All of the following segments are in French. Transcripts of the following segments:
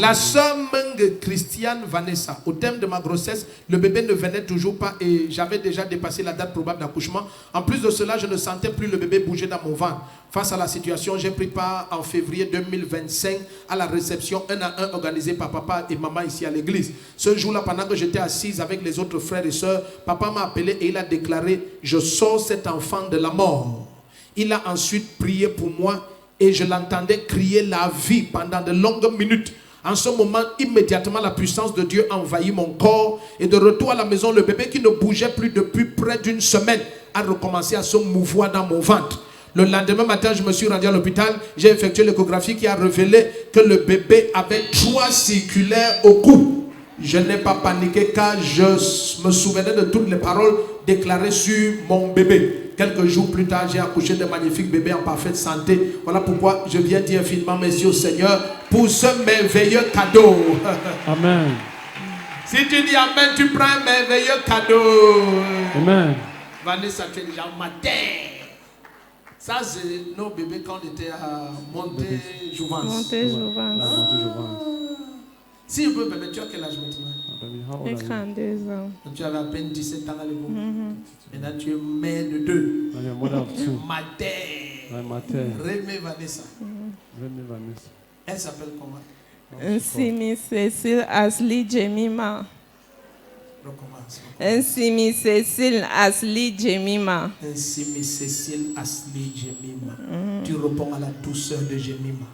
La sœur Meng Christiane Vanessa, au terme de ma grossesse, le bébé ne venait toujours pas et j'avais déjà dépassé la date probable d'accouchement. En plus de cela, je ne sentais plus le bébé bouger dans mon ventre. Face à la situation, j'ai pris part en février 2025 à la réception 1 à 1 organisée par papa et maman ici à l'église. Ce jour-là, pendant que j'étais assise avec les autres frères et sœurs, papa m'a appelé et il a déclaré « Je sors cet enfant de la mort ». Il a ensuite prié pour moi et je l'entendais crier la vie pendant de longues minutes. En ce moment, immédiatement, la puissance de Dieu a envahi mon corps. Et de retour à la maison, le bébé qui ne bougeait plus depuis près d'une semaine a recommencé à se mouvoir dans mon ventre. Le lendemain matin, je me suis rendu à l'hôpital. J'ai effectué l'échographie qui a révélé que le bébé avait 3 circulaires au cou. Je n'ai pas paniqué car je me souvenais de toutes les paroles déclarées sur mon bébé. Quelques jours plus tard, j'ai accouché de magnifiques bébés en parfaite santé. Voilà pourquoi je viens dire infiniment merci au Seigneur pour ce merveilleux cadeau. Amen. Si tu dis Amen, tu prends un merveilleux cadeau. Amen. Vanessa, tu es déjà matin. Ça, c'est nos bébés quand on était à Monté-Jouvence. Monté-Jouvence. Si je peux me permettre, tu as quel âge maintenant? J'ai 32 ans. Donc, tu avais à peine 17 ans à l'époque. Maintenant, tu es mère de 2. Mater. Rémé Vanessa. Elle s'appelle comment? Nsimi Cécile Asli Jemima. Recommence. Nsimi Cécile Asli Jemima. Nsimi Cécile Asli Jemima. Tu réponds à la douceur de Jemima.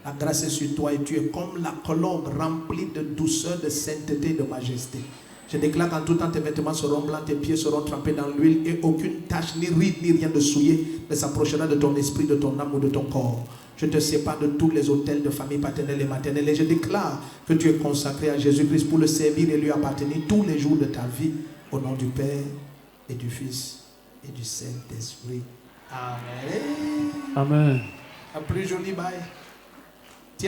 La grâce est sur toi et tu es comme la colombe remplie de douceur, de sainteté, de majesté. Je déclare qu'en tout temps tes vêtements seront blancs, tes pieds seront trempés dans l'huile et aucune tache, ni ride, ni rien de souillé ne s'approchera de ton esprit, de ton âme ou de ton corps. Je te sépare de tous les autels de famille paternelle et maternelle et je déclare que tu es consacré à Jésus-Christ pour le servir et lui appartenir tous les jours de ta vie au nom du Père et du Fils et du Saint-Esprit. Amen. Amen. Un plus joli bail.